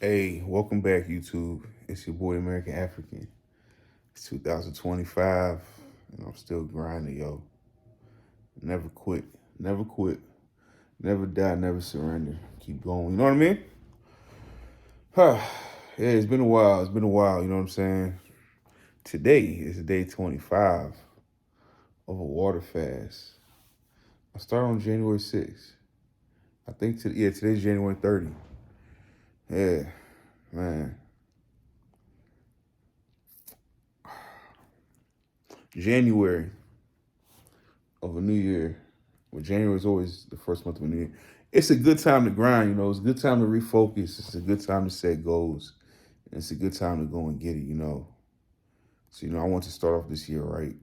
Hey, welcome back, YouTube. It's your boy, American African. It's 2025, and I'm still grinding, yo. Never quit. Never quit. Never die. Never surrender. Keep going. You know what I mean? Huh. Yeah, it's been a while. It's been a while. You know what I'm saying? Today is day 25 of a water fast. I started on January 6th. I think, today's January 30th. Yeah, man. January of a new year. Well, January is always the first month of a new year. It's a good time to grind, you know. It's a good time to refocus. It's a good time to set goals. And it's a good time to go and get it, you know. So, I want to start off this year right,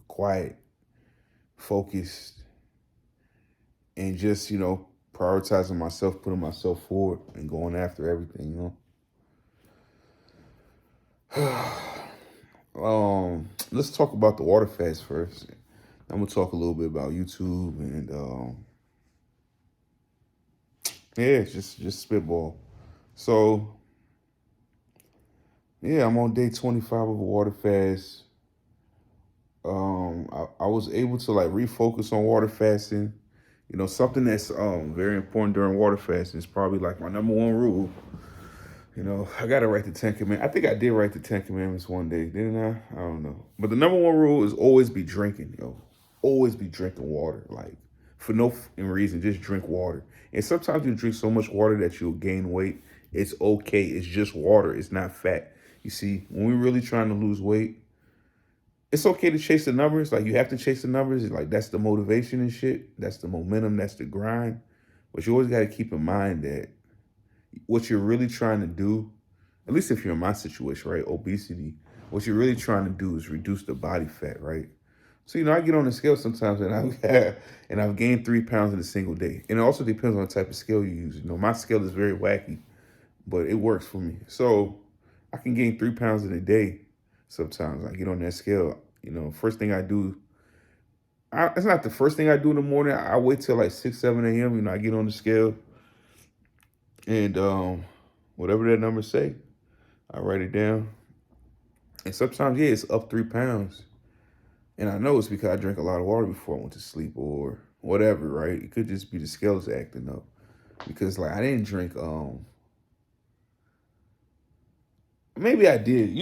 quiet, focused, and just, prioritizing myself, putting myself forward and going after everything, Let's talk about the water fast first. I'm gonna talk a little bit about YouTube and yeah, just spitball. So yeah, I'm on day 25 of a water fast. I was able to like refocus on water fasting. Something that's very important during water fasting is probably like my number one rule. I gotta write the Ten Commandments. I think I did write the Ten Commandments one day, didn't I? I don't know. But the number one rule is always be drinking, yo. Always be drinking water. Like for no reason, just drink water. And sometimes you drink so much water that you'll gain weight. It's okay. It's just water. It's not fat. You see, when we're really trying to lose weight, it's okay to chase the numbers. Like you have to chase the numbers. Like that's the motivation and shit. That's the momentum. That's the grind. But you always got to keep in mind that what you're really trying to do, at least if you're in my situation, right? Obesity, what you're really trying to do is reduce the body fat, right? So, I get on the scale sometimes and I've gained 3 pounds in a single day. And it also depends on the type of scale you use. My scale is very wacky, but it works for me. So I can gain 3 pounds in a day sometimes. I get on that scale. First thing I do, it's not the first thing I do in the morning. I wait till like 6, 7 a.m. I get on the scale and whatever that number say, I write it down. And sometimes, yeah, it's up 3 pounds. And I know it's because I drank a lot of water before I went to sleep or whatever, right? It could just be the scales acting up. Because like I didn't drink maybe I did.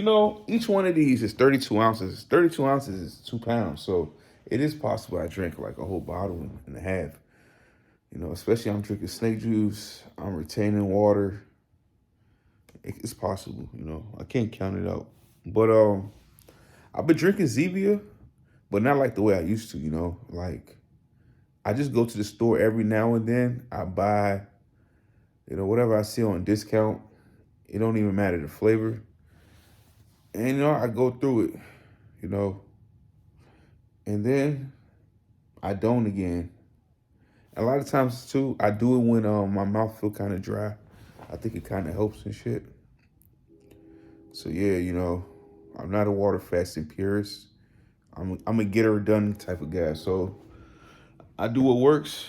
Each one of these is 32 ounces. 32 ounces is 2 pounds. So it is possible I drank like a whole bottle and a half. Especially I'm drinking snake juice, I'm retaining water. It's possible, I can't count it out. But I've been drinking Zevia, but not like the way I used to, Like I just go to the store every now and then. I buy, whatever I see on discount. It don't even matter the flavor. And I go through it, you know, and then I don't again. A lot of times too, I do it when my mouth feel kind of dry. I think it kind of helps and shit. So yeah, I'm not a water fasting purist. I'm a get her done type of guy. So I do what works,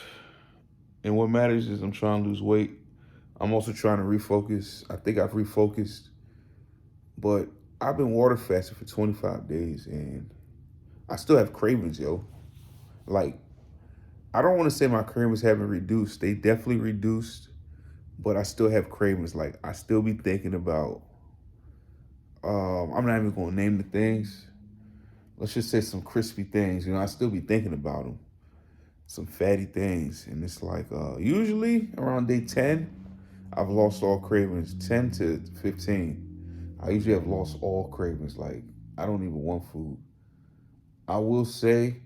and what matters is I'm trying to lose weight. I'm also trying to refocus. I think I've refocused, but I've been water fasting for 25 days, and I still have cravings, yo. Like I don't want to say my cravings haven't reduced. They definitely reduced, but I still have cravings. Like I still be thinking about. I'm not even gonna name the things. Let's just say some crispy things. I still be thinking about them. Some fatty things, and it's like usually around day 10, I've lost all cravings. 10 to 15, I usually have lost all cravings. Like I don't even want food. I will say,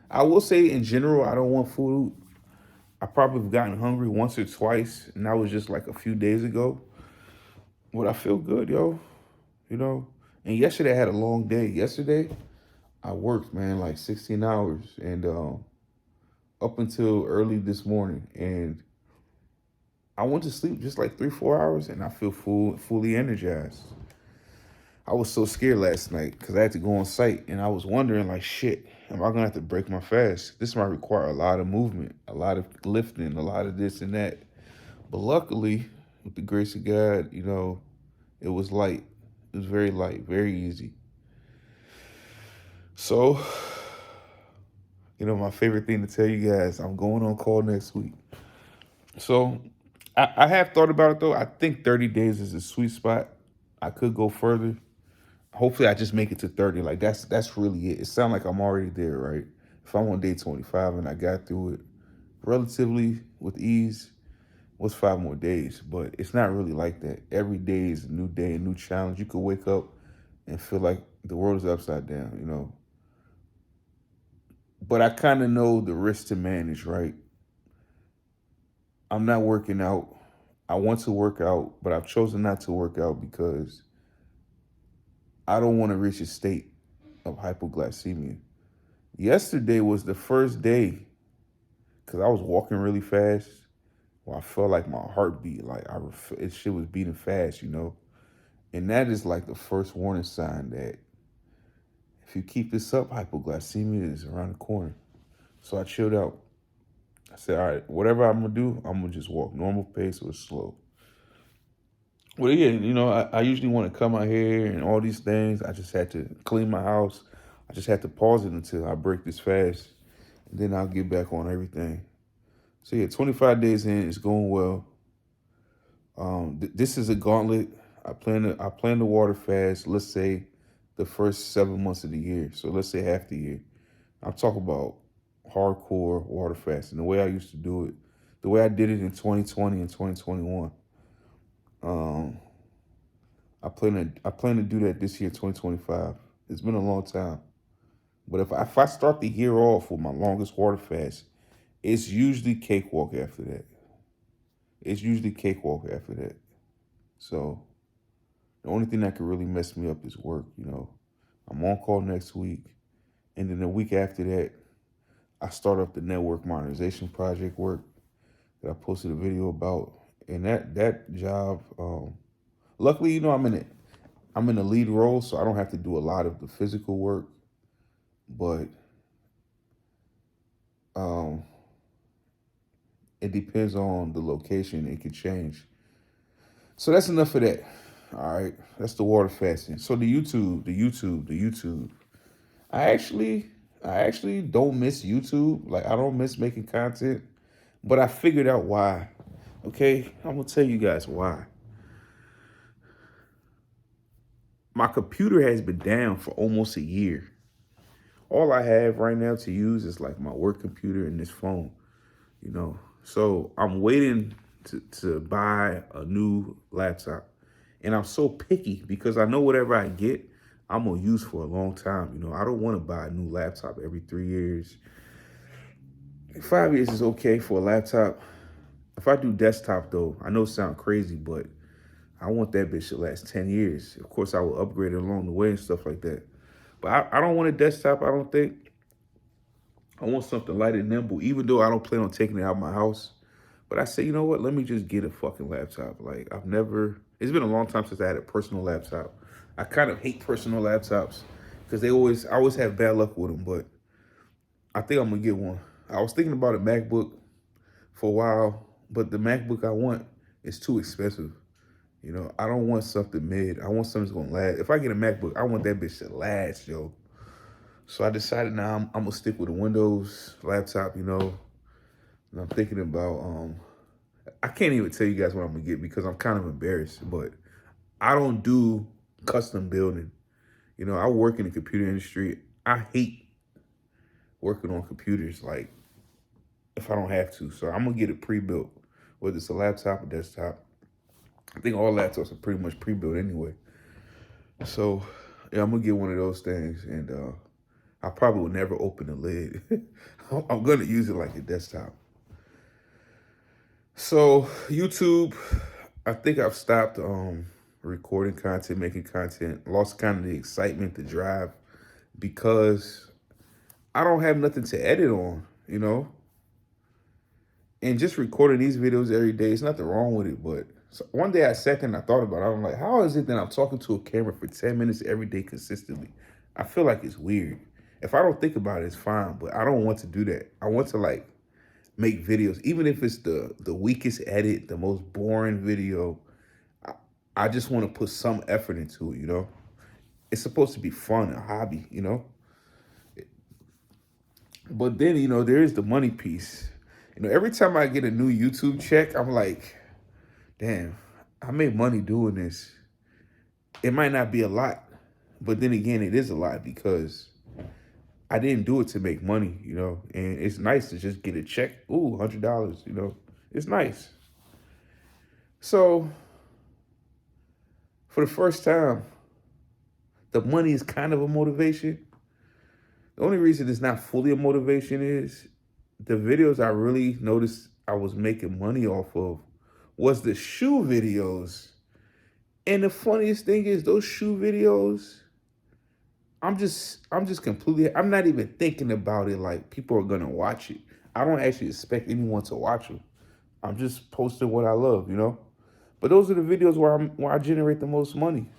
I will say in general, I don't want food. I probably have gotten hungry once or twice, and that was just like a few days ago. But I feel good, yo. You know. And yesterday I had a long day. Yesterday I worked, man, like 16 hours, and up until early this morning, and I went to sleep just like 3, 4 hours, and I feel fully energized. I was so scared last night because I had to go on site, and I was wondering, like, shit, am I gonna have to break my fast? This might require a lot of movement, a lot of lifting, a lot of this and that. But luckily, with the grace of God, it was light. It was very light, very easy. So, my favorite thing to tell you guys, I'm going on call next week. So, I have thought about it though. I think 30 days is a sweet spot. I could go further. Hopefully, I just make it to 30. Like that's really it. It sounds like I'm already there, right? If I'm on day 25 and I got through it relatively with ease, what's 5 more days? But it's not really like that. Every day is a new day, a new challenge. You could wake up and feel like the world is upside down. But I kind of know the risk to manage, right? I'm not working out. I want to work out, but I've chosen not to work out because I don't want to reach a state of hypoglycemia. Yesterday was the first day because I was walking really fast. Well, I felt like my heartbeat, like shit was beating fast. And that is like the first warning sign that if you keep this up, hypoglycemia is around the corner. So I chilled out. I said, all right, whatever I'm gonna do, I'm gonna just walk normal pace or slow. Well, yeah, I usually want to come out here and all these things. I just had to clean my house. I just had to pause it until I break this fast, and then I'll get back on everything. So yeah, 25 days in, it's going well. This is a gauntlet. I plan to water fast. Let's say the first 7 months of the year. So let's say half the year. I'm talking about hardcore water fasting. The way I used to do it, the way I did it in 2020 and 2021. Um, I plan to do that this year, 2025. It's been a long time, but if I start the year off with my longest water fast, it's usually cakewalk after that. It's usually cakewalk after that. So the only thing that could really mess me up is work. I'm on call next week, and then the week after that, I start up the network modernization project work that I posted a video about, and that job. Luckily, I'm in a lead role, so I don't have to do a lot of the physical work, but um, it depends on the location. It could change. So that's enough of that. All right, that's the water fasting. So the YouTube. I actually don't miss YouTube. Like I don't miss making content, but I figured out why. Okay, I'm gonna tell you guys why. My computer has been down for almost a year. All I have right now to use is like my work computer and this phone. So I'm waiting to buy a new laptop. And I'm so picky because I know whatever I get, I'm gonna use for a long time. I don't want to buy a new laptop every 3 years. 5 years is okay for a laptop. If I do desktop though, I know it sounds crazy, but I want that bitch to last 10 years. Of course, I will upgrade it along the way and stuff like that. But I don't want a desktop, I don't think. I want something light and nimble, even though I don't plan on taking it out of my house. But I say, you know what? Let me just get a fucking laptop. Like, it's been a long time since I had a personal laptop. I kind of hate personal laptops because I always have bad luck with them. But I think I'm going to get one. I was thinking about a MacBook for a while, but the MacBook I want is too expensive. I don't want something mid. I want something that's going to last. If I get a MacBook, I want that bitch to last, yo. So I decided now I'm going to stick with a Windows laptop. And I'm thinking about, I can't even tell you guys what I'm going to get because I'm kind of embarrassed, but I don't do custom building. I work in the computer industry. I hate working on computers, like, if I don't have to. So I'm going to get it pre-built, whether it's a laptop or desktop. I think all laptops are pretty much pre-built anyway. So, yeah, I'm going to get one of those things, and I probably will never open the lid. I'm going to use it like a desktop. So, YouTube, I think I've stopped recording content, making content, lost kind of the excitement, the drive, because I don't have nothing to edit on. And just recording these videos every day, there's nothing wrong with it. But so one day I sat there and I thought about it. I'm like, how is it that I'm talking to a camera for 10 minutes every day consistently? I feel like it's weird. If I don't think about it, it's fine. But I don't want to do that. I want to make videos, even if it's the weakest edit, the most boring video. I, I just want to put some effort into it, you know? It's supposed to be fun, a hobby, you know? But then, you know, there is the money piece. You know, every time I get a new YouTube check, I'm like, damn, I made money doing this. It might not be a lot, but then again, it is a lot because I didn't do it to make money, you know? And it's nice to just get a check. Ooh, $100, you know? It's nice. So, for the first time, the money is kind of a motivation. The only reason it's not fully a motivation is the videos I really noticed I was making money off of was the shoe videos. And the funniest thing is those shoe videos, I'm just completely, I'm not even thinking about it like people are gonna watch it. I don't actually expect anyone to watch them. I'm just posting what I love, you know? But those are the videos where I generate the most money.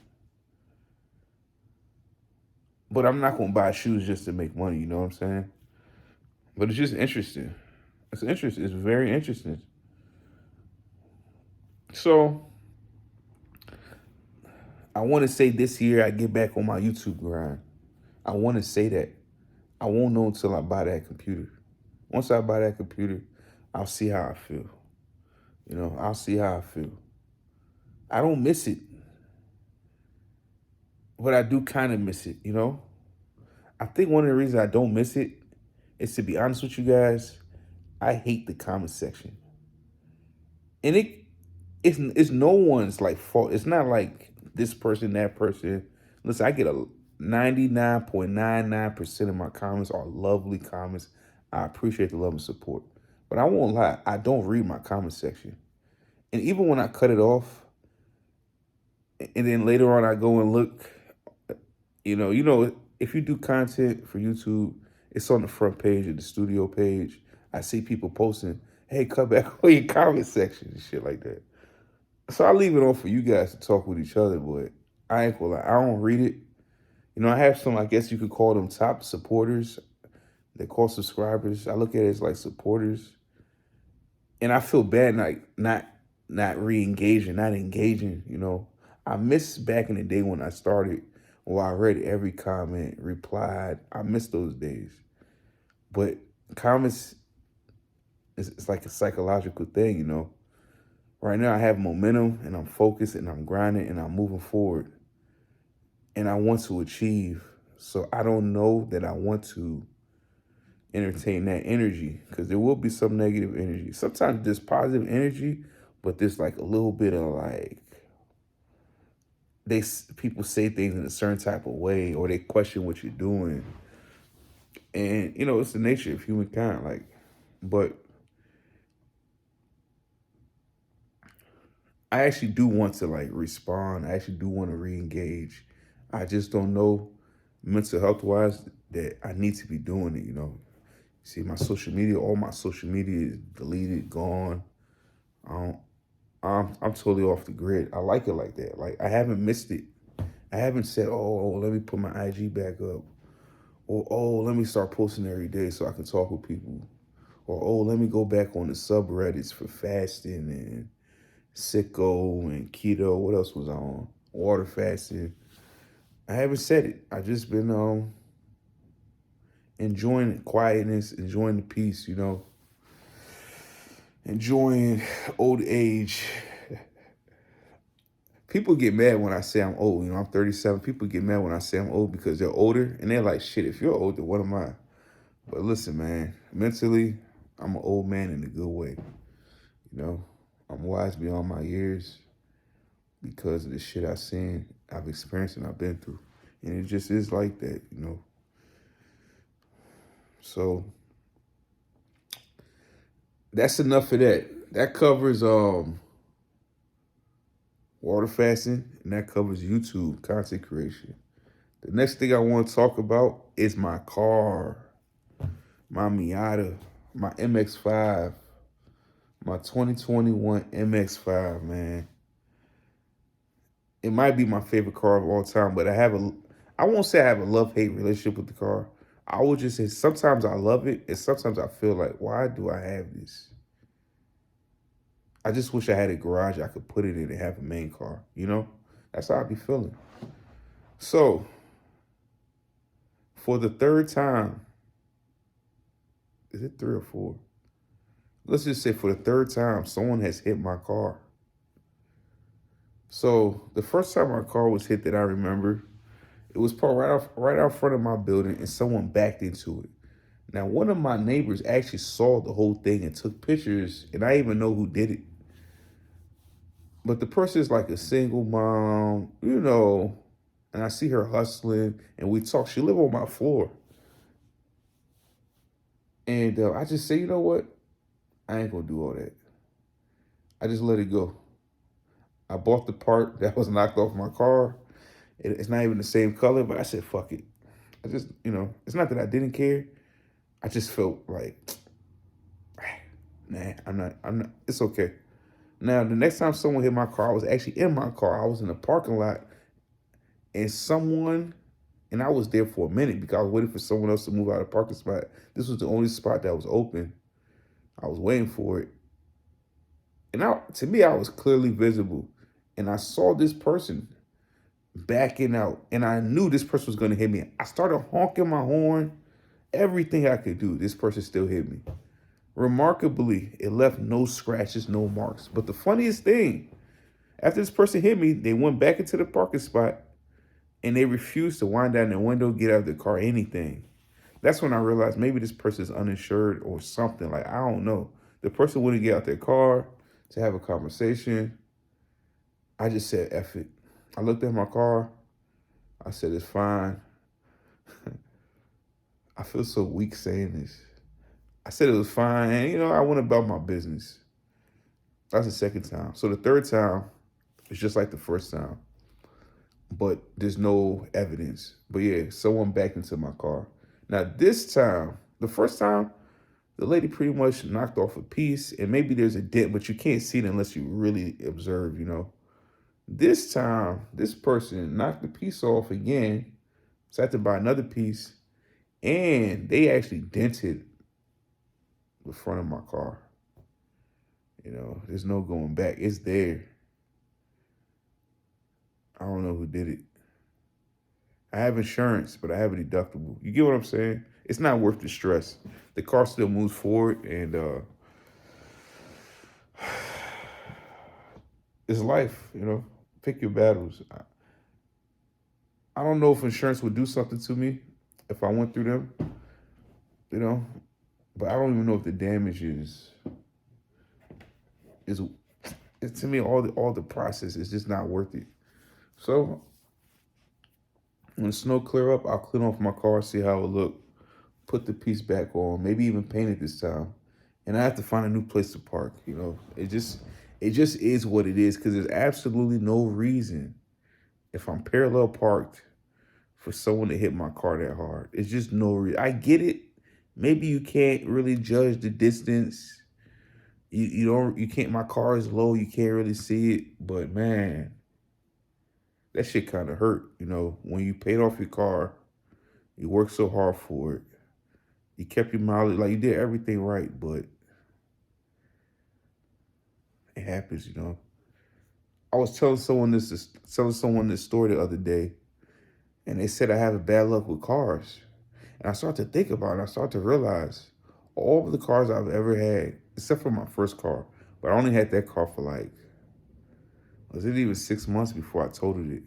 But I'm not gonna buy shoes just to make money, you know what I'm saying? But it's just interesting. It's interesting. It's very interesting. So I want to say this year I get back on my YouTube grind. I want to say that. I won't know until I buy that computer. Once I buy that computer, I'll see how I feel. You know, I'll see how I feel. I don't miss it, but I do kind of miss it, you know? I think one of the reasons I don't miss it is, to be honest with you guys, I hate the comment section. And it's no one's like fault. It's not like this person, that person. Listen, I get a 99.99% of my comments are lovely comments. I appreciate the love and support. But I won't lie, I don't read my comment section. And even when I cut it off, and then later on I go and look, you know, if you do content for YouTube, it's on the front page of the studio page. I see people posting, hey, cut back on your comment section and shit like that. So I leave it on for you guys to talk with each other, but I ain't gonna lie, I don't read it. You know, I have some, I guess you could call them top supporters. They call subscribers. I look at it as like supporters. And I feel bad like not re-engaging, not engaging, you know. I miss back in the day when I started, where I read every comment, replied. I miss those days. But comments it's like a psychological thing, you know. Right now I have momentum and I'm focused and I'm grinding and I'm moving forward. And I want to achieve. So I don't know that I want to entertain that energy, because there will be some negative energy. Sometimes there's positive energy, but there's like a little bit of like people say things in a certain type of way, or they question what you're doing, and you know it's the nature of humankind. Like, but I actually do want to like respond. I actually do want to re-engage. I just don't know mental health wise that I need to be doing it. You know, see my social media, all my social media is deleted, gone. I don't, I'm totally off the grid. I like it like that. Like I haven't missed it. I haven't said, oh, let me put my IG back up, or oh, let me start posting every day so I can talk with people, or oh, let me go back on the subreddits for fasting and sicko and keto. What else was I on? Water fasting. I haven't said it. I just been enjoying quietness, enjoying the peace, you know, enjoying old age. People get mad when I say I'm old. You know, I'm 37. People get mad when I say I'm old because they're older. And they're like, shit, if you're older, what am I? But listen, man, mentally, I'm an old man in a good way. You know, I'm wise beyond my years because of the shit I've seen, I've experienced, and I've been through. And it just is like that, you know. So that's enough of that. That covers water fasting, and that covers YouTube content creation. The next thing I want to talk about is my car, my Miata, my MX-5, my 2021 MX-5, man. It might be my favorite car of all time, but I won't say I have a love-hate relationship with the car. I would just say sometimes I love it, and sometimes I feel like, why do I have this? I just wish I had a garage I could put it in and have a main car, you know? That's how I be feeling. So, for the third time, is it three or four? Let's just say for the third time, someone has hit my car. So, the first time my car was hit that I remember, it was parked right out front of my building and someone backed into it. Now, one of my neighbors actually saw the whole thing and took pictures, and I even know who did it. But the person is like a single mom, you know, and I see her hustling, and we talk. She live on my floor, and I just say, you know what? I ain't gonna do all that. I just let it go. I bought the part that was knocked off my car. It's not even the same color, but I said, fuck it. I just, it's not that I didn't care. I just felt like, nah, I'm not, it's okay. Now, the next time someone hit my car, I was actually in my car. I was in the parking lot, and and I was there for a minute because I was waiting for someone else to move out of the parking spot. This was the only spot that was open. I was waiting for it. And to me, I was clearly visible. And I saw this person backing out, and I knew this person was going to hit me. I started honking my horn, everything I could do. This person still hit me. Remarkably, it left no scratches, no marks. But the funniest thing, after this person hit me, they went back into the parking spot and they refused to wind down their window, get out of the car, anything. That's when I realized maybe this person is uninsured or something. Like, I don't know. The person wouldn't get out their car to have a conversation. I just said, F it. I looked at my car. I said, it's fine. I feel so weak saying this. I said it was fine. And, I went about my business. That's the second time. So the third time, it's just like the first time. But there's no evidence. But yeah, someone backed into my car. Now, this time, the first time, the lady pretty much knocked off a piece, and maybe there's a dent, but you can't see it unless you really observe. This time, this person knocked the piece off again, so I had to buy another piece, and they actually dented the front of my car. There's no going back. It's there. I don't know who did it. I have insurance, but I have a deductible. You get what I'm saying? It's not worth the stress. The car still moves forward, and it's life. Pick your battles. I don't know if insurance would do something to me if I went through them, you know, but I don't even know if the damage is to me all the process is just not worth it. So when the snow clear up, I'll clean off my car, see how it look, put the piece back on, maybe even paint it this time. And I have to find a new place to park. It just is what it is because there's absolutely no reason if I'm parallel parked for someone to hit my car that hard. It's just no reason. I get it. Maybe you can't really judge the distance. You can't, my car is low, you can't really see it, but man, that shit kind of hurt. When you paid off your car, you worked so hard for it. You kept your mileage, like you did everything right, but it happens. I was telling someone this story the other day, and they said I have a bad luck with cars. And I started to think about it. I started to realize all of the cars I've ever had, except for my first car, but I only had that car for was it even 6 months before I totaled it?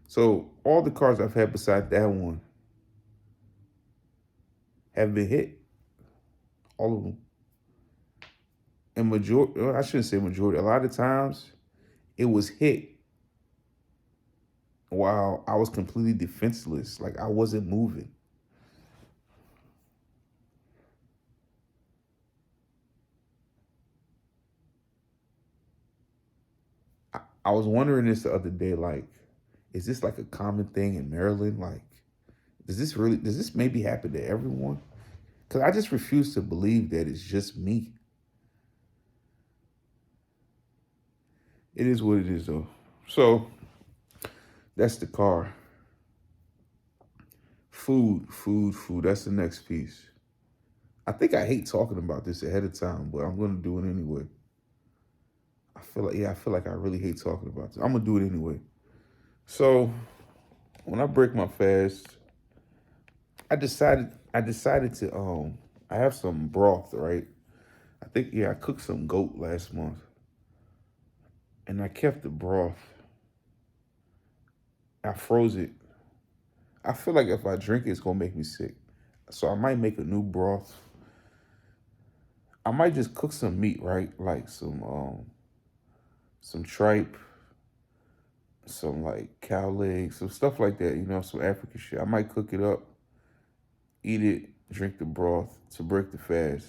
So all the cars I've had besides that one have been hit. All of them. And I shouldn't say majority. A lot of times it was hit while I was completely defenseless. Like I wasn't moving. I was wondering this the other day, like, is this like a common thing in Maryland? Like, does this maybe happen to everyone? Because I just refuse to believe that it's just me. It is what it is, though. So that's the car. Food. That's the next piece. I think I hate talking about this ahead of time, but I'm gonna do it anyway. I feel like I really hate talking about this. I'm gonna do it anyway. So when I break my fast, I decided to I have some broth, right? I think I cooked some goat last month and I kept the broth. I froze it. I feel like if I drink it, it's gonna make me sick. So I might make a new broth. I might just cook some meat, right? Like some tripe, some like cow legs, some stuff like that, some African shit. I might cook it up, eat it, drink the broth to break the fast.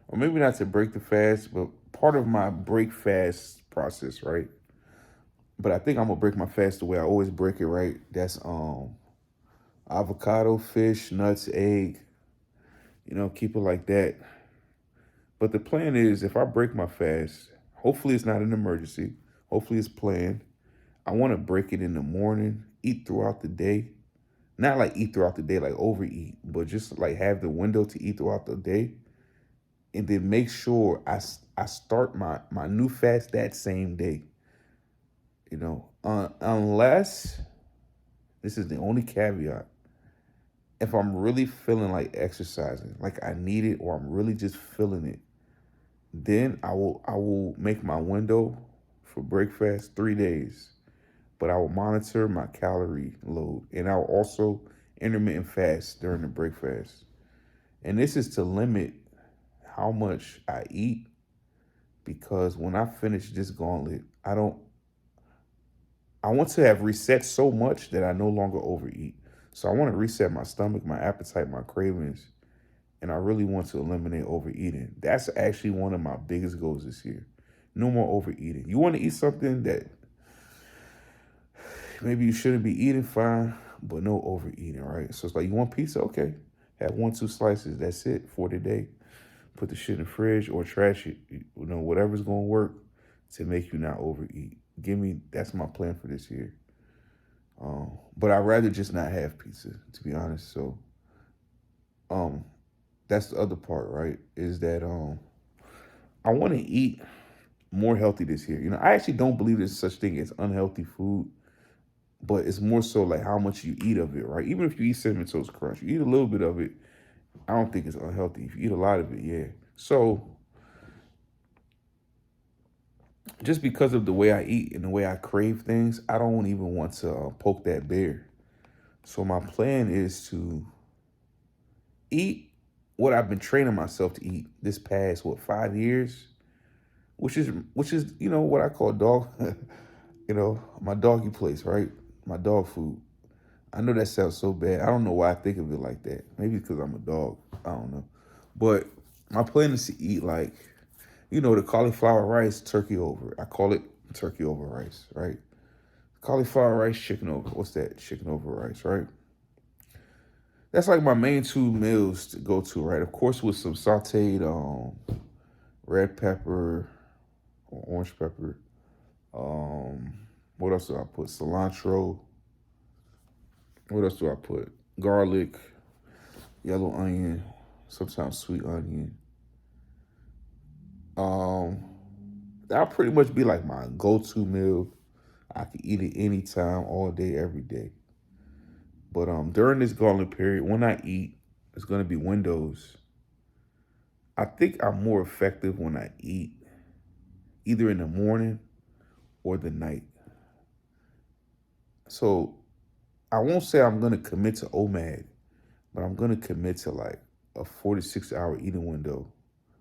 Or maybe not to break the fast, but part of my break fast process, right? But I think I'm gonna break my fast the way I always break it, right? That's avocado, fish, nuts, egg, keep it like that. But the plan is if I break my fast, hopefully it's not an emergency. Hopefully it's planned. I want to break it in the morning, eat throughout the day. Not like eat throughout the day, like overeat, but just like have the window to eat throughout the day. And then make sure I start my new fast that same day. Unless this is the only caveat. If I'm really feeling like exercising, like I need it, or I'm really just feeling it, then I will make my window for breakfast 3 days. But I will monitor my calorie load, and I will also intermittent fast during the break fast. And this is to limit how much I eat, because when I finish this gauntlet, I want to have reset so much that I no longer overeat. So I want to reset my stomach, my appetite, my cravings, and I really want to eliminate overeating. That's actually one of my biggest goals this year. No more overeating. You want to eat something that maybe you shouldn't be eating, fine, but no overeating, right? So it's like, you want pizza? Okay. Have 1, 2 slices. That's it for the day. Put the shit in the fridge or trash it. Whatever's going to work to make you not overeat. That's my plan for this year. But I'd rather just not have pizza, to be honest. So um, that's the other part, right? Is that I want to eat more healthy this year. I actually don't believe there's such thing as unhealthy food, but it's more so like how much you eat of it, right? Even if you eat Cinnamon Toast Crunch, you eat a little bit of it, I don't think it's unhealthy. If you eat a lot of it, yeah. So just because of the way I eat and the way I crave things, I don't even want to poke that bear. So my plan is to eat what I've been training myself to eat this past 5 years, which is what I call dog, my doggy place, right? My dog food. I know that sounds so bad. I don't know why I think of it like that. Maybe because I'm a dog. I don't know. But my plan is to eat like, the cauliflower rice turkey over. I call it turkey over rice, right? Cauliflower rice, chicken over. What's that? Chicken over rice, right? That's like my main two meals to go to, right? Of course, with some sauteed red pepper or orange pepper. What else do I put? Cilantro. What else do I put? Garlic, yellow onion, sometimes sweet onion. That'll pretty much be like my go-to meal. I can eat it anytime, all day, every day. But during this gauntlet period, when I eat, it's gonna be windows. I think I'm more effective when I eat either in the morning or the night. So I won't say I'm gonna commit to OMAD, but I'm gonna commit to like a 46-hour eating window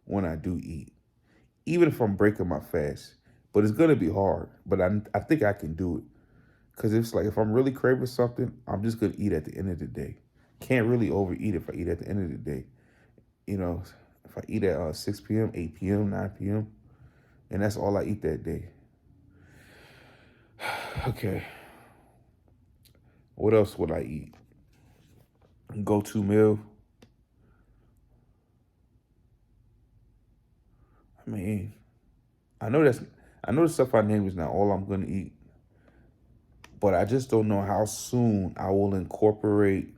when I do eat, even if I'm breaking my fast. But it's gonna be hard, but I think I can do it. Because it's like if I'm really craving something, I'm just gonna eat at the end of the day. Can't really overeat if I eat at the end of the day. If I eat at 6 p.m., 8 p.m., 9 p.m., and that's all I eat that day. Okay. What else would I eat? Go-to meal. I mean, I know the stuff I named is not all I'm gonna eat, but I just don't know how soon I will incorporate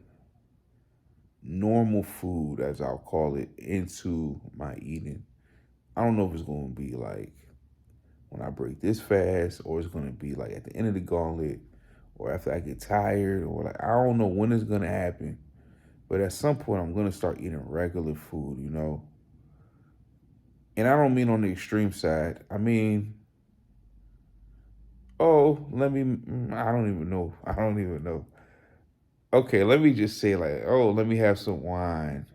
normal food, as I'll call it, into my eating. I don't know if it's going to be like when I break this fast, or it's going to be like at the end of the gauntlet, or after I get tired, or like I don't know when it's going to happen. But at some point, I'm going to start eating regular food, you know? And I don't mean on the extreme side. I mean, oh, I don't even know. I don't even know. Okay, let me just say, like, oh, let me have some wine.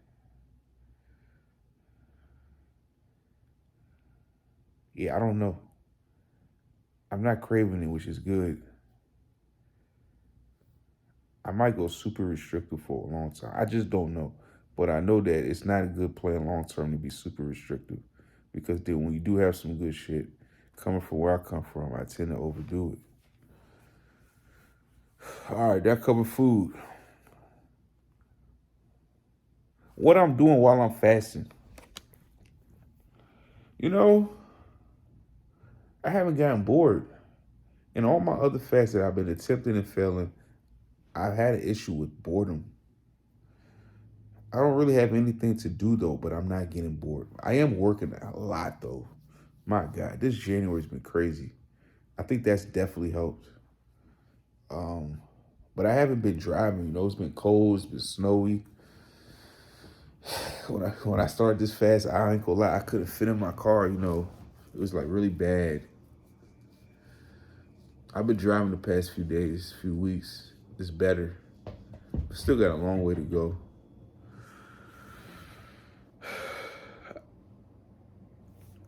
Yeah, I don't know. I'm not craving it, which is good. I might go super restrictive for a long time. I just don't know. But I know that it's not a good plan long term to be super restrictive. Because then when you do have some good shit, coming from where I come from, I tend to overdo it. All right, that covered food. What I'm doing while I'm fasting. You know, I haven't gotten bored. In all my other fasts that I've been attempting and failing, I've had an issue with boredom. I don't really have anything to do though, but I'm not getting bored. I am working a lot though. My God, this January's been crazy. I think that's definitely helped. Um, but I haven't been driving. You know, it's been cold, it's been snowy. When I started this fast, I ain't gonna lie, I couldn't fit in my car. You know, it was like really bad. I've been driving the past few days, few weeks. It's better. Still got a long way to go.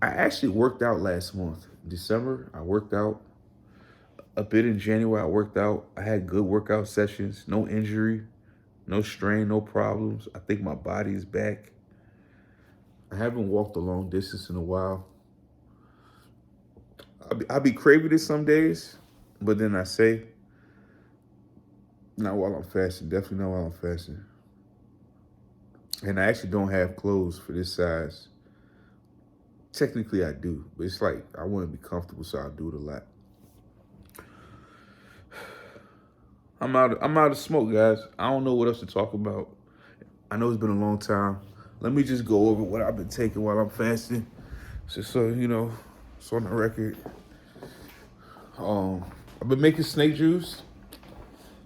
I actually worked out last month. December, I worked out a bit. In January, I worked out. I had good workout sessions, no injury, no strain, no problems. I think my body is back. I haven't walked a long distance in a while. I be craving it some days, but then I say, not while I'm fasting. Definitely not while I'm fasting. And I actually don't have clothes for this size. Technically, I do, but it's like I want to be comfortable, so I do it a lot. I'm out of smoke, guys. I don't know what else to talk about. I know it's been a long time. Let me just go over what I've been taking while I'm fasting, just so you know, it's on the record. I've been making snake juice.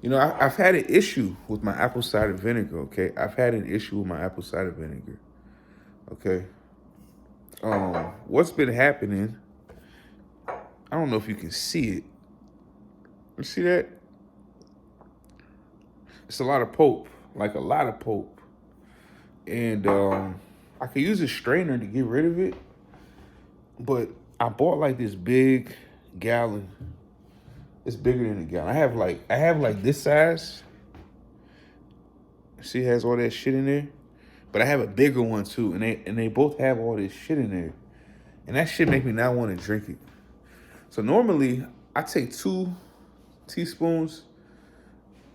You know, I've had an issue with my apple cider vinegar. Okay, I've had an issue with my apple cider vinegar. Okay. What's been happening? I don't know if you can see it. You see that? It's a lot of pulp, like a lot of pulp. And I could use a strainer to get rid of it, but I bought like this big gallon. It's bigger than a gallon. I have like this size. See, it has all that shit in there. But I have a bigger one too, and they both have all this shit in there, and that shit make me not want to drink it. So normally I take 2 teaspoons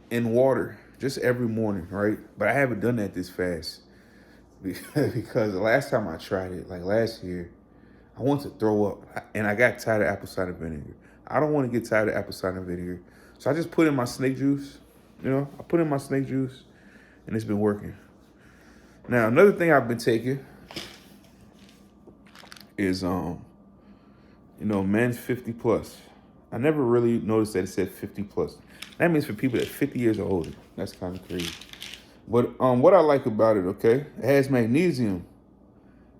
in water just every morning, right? But I haven't done that this fast because the last time I tried it, like last year, I wanted to throw up, and I got tired of apple cider vinegar. I don't want to get tired of apple cider vinegar, so I just put in my snake juice. You know, I put in my snake juice, and it's been working. Now another thing I've been taking is men's 50 plus. I never really noticed that it said 50 plus. That means for people that 50 years or older. That's kind of crazy. But what I like about it, okay, it has magnesium,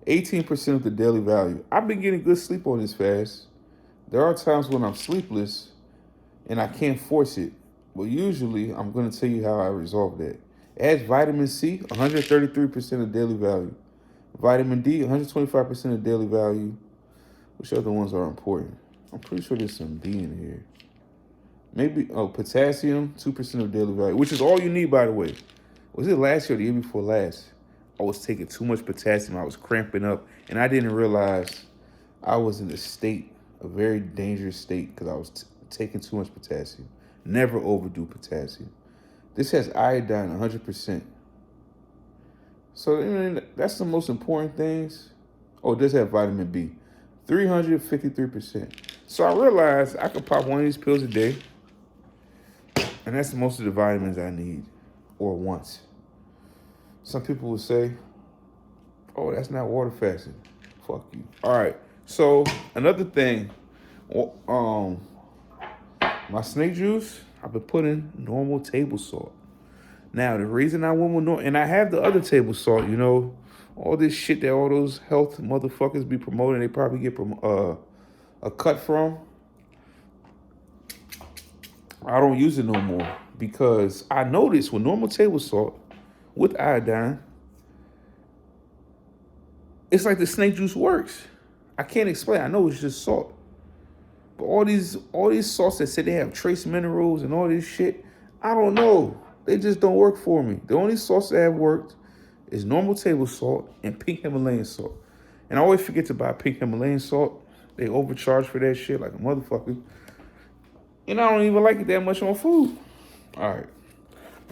18% of the daily value. I've been getting good sleep on this fast. There are times when I'm sleepless and I can't force it. But usually I'm going to tell you how I resolve that. It has vitamin C, 133% of daily value. Vitamin D, 125% of daily value. Which other ones are important? I'm pretty sure there's some D in here. Maybe, potassium, 2% of daily value, which is all you need, by the way. Was it last year or the year before last? I was taking too much potassium. I was cramping up, and I didn't realize I was in a very dangerous state, because I was taking too much potassium. Never overdo potassium. This has iodine, 100%. So, I mean, that's the most important things. Oh, it does have vitamin B, 353%. So I realized I could pop one of these pills a day, and that's most of the vitamins I need or want. Some people would say, oh, that's not water fasting. Fuck you. All right. So another thing, um, my snake juice, I've been putting normal table salt. Now the reason I went with normal, and I have the other table salt, you know, all this shit that all those health motherfuckers be promoting, they probably get a cut from. I don't use it no more because I noticed with normal table salt with iodine, it's like the snake juice works. I can't explain. I know it's just salt. But all these salts that say they have trace minerals and all this shit, I don't know. They just don't work for me. The only salts that have worked is normal table salt and pink Himalayan salt. And I always forget to buy pink Himalayan salt. They overcharge for that shit like a motherfucker. And I don't even like it that much on food. All right.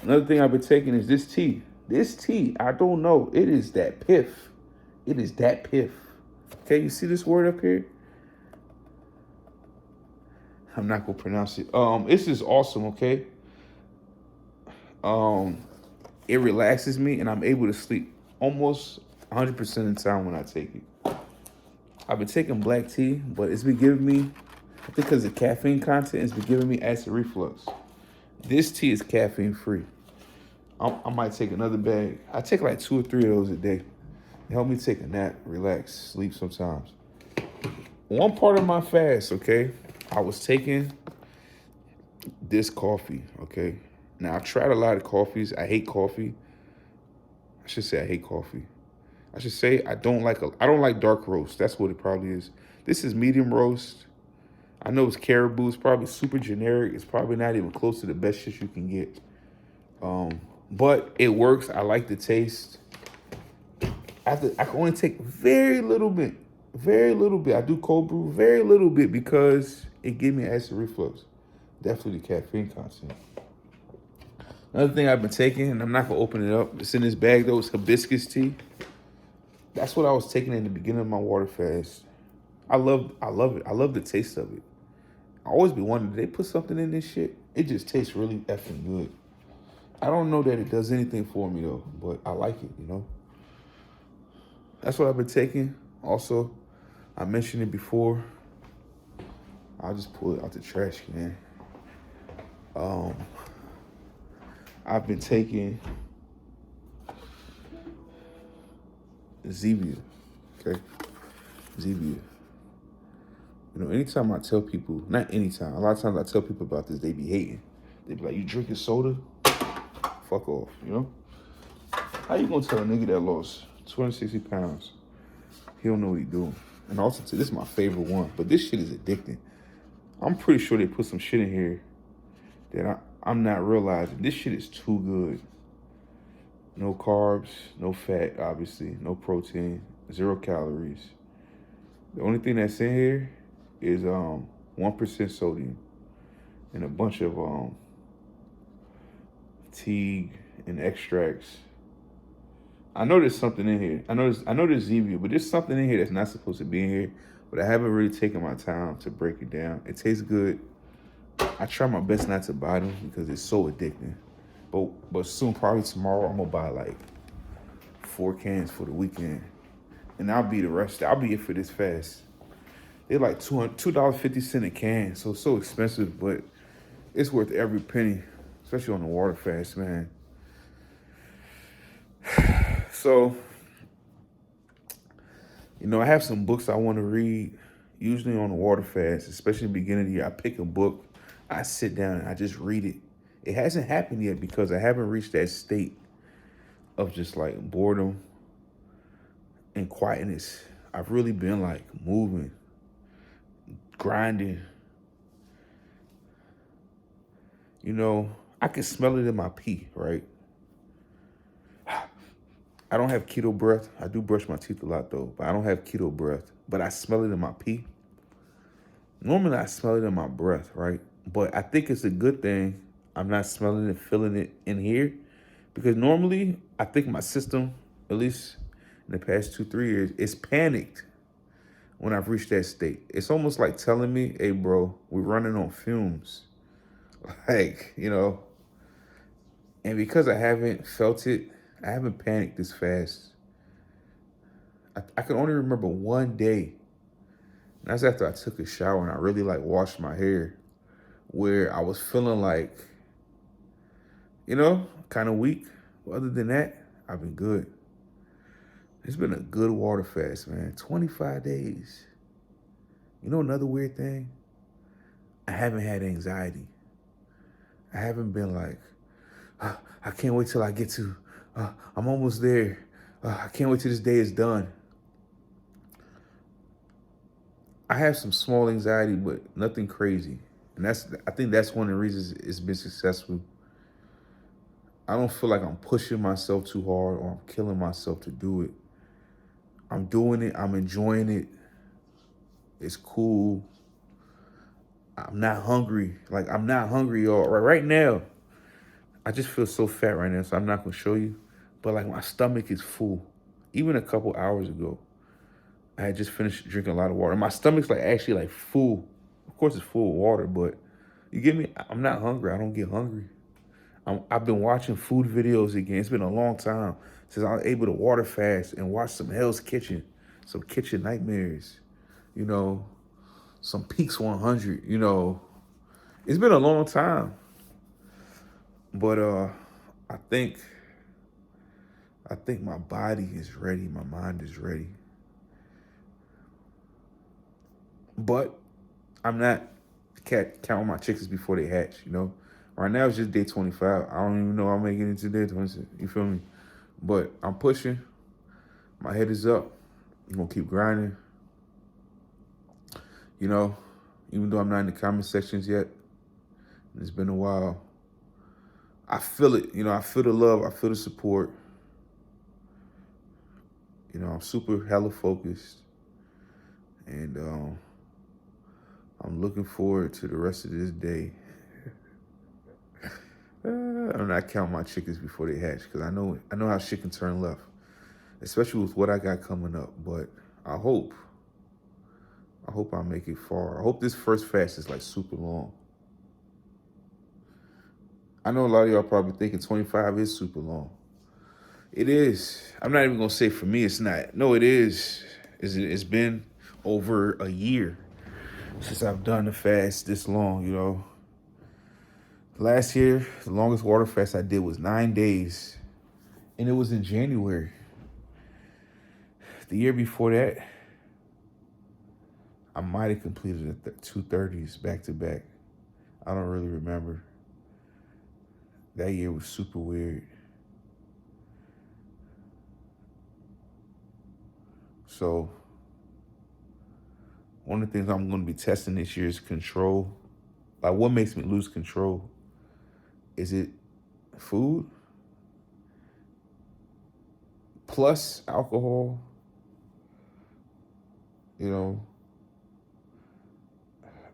Another thing I've been taking is this tea. This tea, I don't know. It is that piff. It is that piff. Okay, you see this word up here? I'm not gonna pronounce it. This is awesome, okay? It relaxes me and I'm able to sleep almost 100% of the time when I take it. I've been taking black tea, but it's been giving me, I think because of caffeine content, it's been giving me acid reflux. This tea is caffeine free. I might take another bag. I take like 2 or 3 of those a day. It help me take a nap, relax, sleep sometimes. One part of my fast, okay, I was taking this coffee, okay? Now, I've tried a lot of coffees. I hate coffee. I should say I hate coffee. I should say I don't like dark roast. That's what it probably is. This is medium roast. I know it's Caribou. It's probably super generic. It's probably not even close to the best shit you can get. But it works. I like the taste. I can only take very little bit. Very little bit. I do cold brew very little bit because it gives me acid reflux. Definitely the caffeine content. Another thing I've been taking, and I'm not gonna open it up. It's in this bag though. It's hibiscus tea. That's what I was taking in the beginning of my water fast. I love it. I love the taste of it. I always be wondering, did they put something in this shit? It just tastes really effing good. I don't know that it does anything for me though, but I like it, you know? That's what I've been taking. Also, I mentioned it before. I'll just pull it out the trash can. I've been taking Zevia, okay? Zevia. You know, anytime I tell people, not anytime, a lot of times I tell people about this, they be hating. They be like, you drinking soda? Fuck off, you know? How you gonna tell a nigga that lost 260 pounds? He don't know what he doing. And also, this is my favorite one, but this shit is addicting. I'm pretty sure they put some shit in here that I'm not realizing. This shit is too good. No carbs, no fat, obviously, no protein, 0 calories. The only thing that's in here is 1% sodium and a bunch of tea and extracts. I know there's something in here. I know there's Zevia, but there's something in here that's not supposed to be in here. But I haven't really taken my time to break it down. It tastes good. I try my best not to buy them because it's so addicting. But soon, probably tomorrow, I'm gonna buy like 4 cans for the weekend, and I'll be the rest. I'll be it for this fast. They're like $2.50 a can, so it's so expensive, but it's worth every penny, especially on the water fast, man. So, you know, I have some books I want to read, usually on the water fast, especially in the beginning of the year. I pick a book, I sit down, and I just read it. It hasn't happened yet because I haven't reached that state of just like boredom and quietness. I've really been like moving, grinding. You know, I can smell it in my pee, right? I don't have keto breath. I do brush my teeth a lot though, but I don't have keto breath. But I smell it in my pee. Normally I smell it in my breath, right? But I think it's a good thing I'm not smelling it, feeling it in here. Because normally I think my system, at least in the past 2-3 years, is panicked when I've reached that state. It's almost like telling me, hey bro, we're running on fumes. Like, you know. And because I haven't felt it, I haven't panicked this fast. I can only remember one day. And that's after I took a shower and I really like washed my hair, where I was feeling like, kind of weak. But other than that, I've been good. It's been a good water fast, man. 25 days. You know another weird thing? I haven't had anxiety. I haven't been like, I can't wait till I get to, I'm almost there. I can't wait till this day is done. I have some small anxiety, but nothing crazy. And I think that's one of the reasons it's been successful. I don't feel like I'm pushing myself too hard or I'm killing myself to do it. I'm doing it. I'm enjoying it. It's cool. I'm not hungry. Like, I'm not hungry, y'all. Right now, I just feel so fat right now, so I'm not going to show you. But, like, my stomach is full. Even a couple hours ago, I had just finished drinking a lot of water. My stomach's, like, actually, like, full. Of course, it's full of water, but you get me? I'm not hungry. I don't get hungry. I've been watching food videos again. It's been a long time since I was able to water fast and watch some Hell's Kitchen, some Kitchen Nightmares, you know, some Peaks 100, It's been a long time. But I think my body is ready, my mind is ready. But I'm not counting my chickens before they hatch. Right now it's just day 25. I don't even know I'm making it to day 26. You feel me? But I'm pushing. My head is up. I'm gonna keep grinding. Even though I'm not in the comment sections yet, it's been a while. I feel it. I feel the love. I feel the support. I'm super hella focused. And I'm looking forward to the rest of this day. I'm not counting my chickens before they hatch because I know how shit can turn left, especially with what I got coming up. But I hope I make it far. I hope this first fast is like super long. I know a lot of y'all probably thinking 25 is super long. It is. I'm not even gonna say for me it's not. No, it is. It's been over a year since I've done the fast this long. Last year, the longest water fast I did was 9 days, and it was in January. The year before that, I might have completed the 230s back to back. I don't really remember. That year was super weird. So, one of the things I'm going to be testing this year is control. Like, what makes me lose control? Is it food plus alcohol?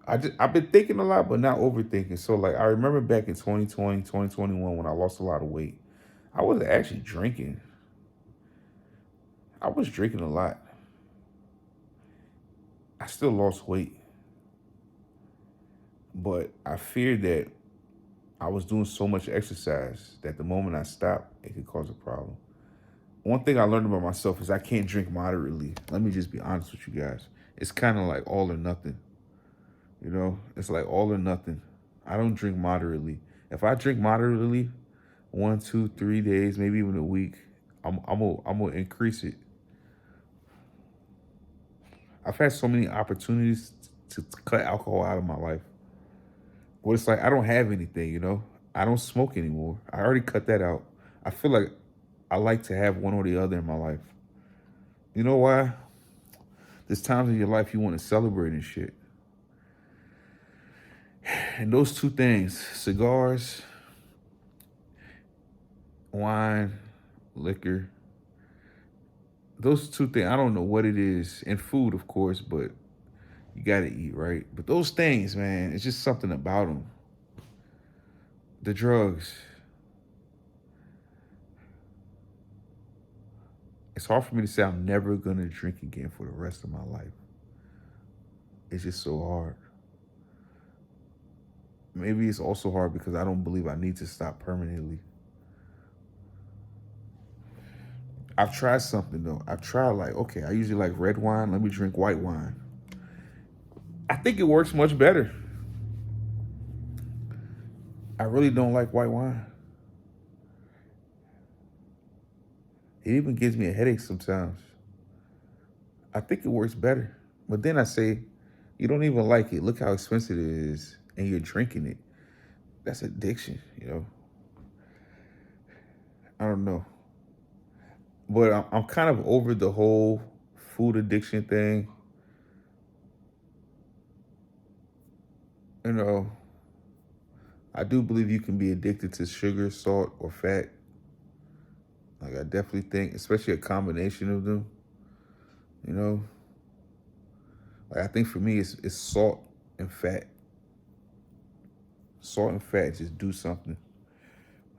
I've been thinking a lot, but not overthinking. So, like, I remember back in 2020, 2021, when I lost a lot of weight, I wasn't actually drinking. I was drinking a lot. I still lost weight. But I feared that I was doing so much exercise that the moment I stopped, it could cause a problem. One thing I learned about myself is I can't drink moderately. Let me just be honest with you guys. It's kind of like all or nothing. It's like all or nothing. I don't drink moderately. If I drink moderately, 1, 2, 3 days, maybe even a week, I'm gonna increase it. I've had so many opportunities to cut alcohol out of my life. Well, it's like I don't have anything. I don't smoke anymore. I already cut that out. I feel like I like to have one or the other in my life. You know why? There's times in your life you want to celebrate and shit. And those two things, cigars, wine, liquor, those two things, I don't know what it is. And food, of course, but you got to eat, right? But those things, man, it's just something about them. The drugs. It's hard for me to say I'm never going to drink again for the rest of my life. It's just so hard. Maybe it's also hard because I don't believe I need to stop permanently. I've tried something though. I've tried like, okay, I usually like red wine. Let me drink white wine. I think it works much better. I really don't like white wine. It even gives me a headache sometimes. I think it works better. But then I say, you don't even like it. Look how expensive it is, and you're drinking it. That's addiction, you know. I don't know, but I'm kind of over the whole food addiction thing. You know, I do believe you can be addicted to sugar, salt, or fat. Like I definitely think, especially a combination of them. You know, like I think for me, it's salt and fat. Salt and fat just do something.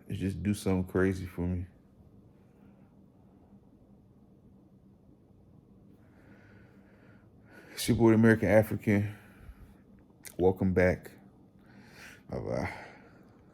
It just do something crazy for me. It's your boy, American African. Welcome back. Bye bye.